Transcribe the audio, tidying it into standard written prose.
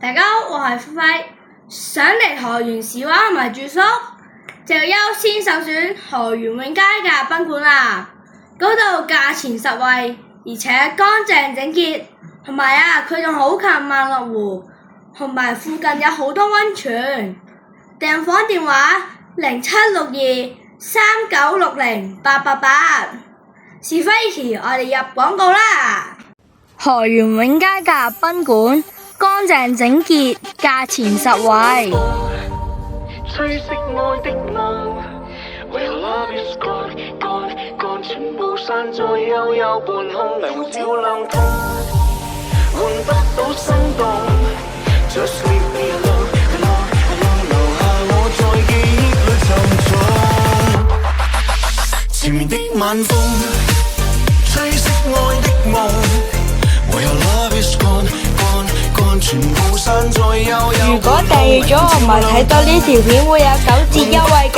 大家好，我係輝輝。想嚟河源市灣同埋住宿，就優先首選河源永佳嘅賓館啦。嗰度價錢實惠，而且乾淨整潔，同埋佢仲好近萬樂湖，同埋附近有好多溫泉。訂房電話076239608888。事不宜遲，我哋入廣告啦。河源永佳嘅賓館，乾淨整潔，價錢實惠。吹熄愛的夢，為何 love is gone gone gone， 全部散在幽幽半空，亮照亮通，換不到生動。Just leave me alone alone alone， 留下我在記憶裏沉重。前面的晚風，吹熄愛的夢，為何 love is gone gone gone， 全部散在幽幽。如果訂閱咗我唔係睇到呢條片，會有9折優惠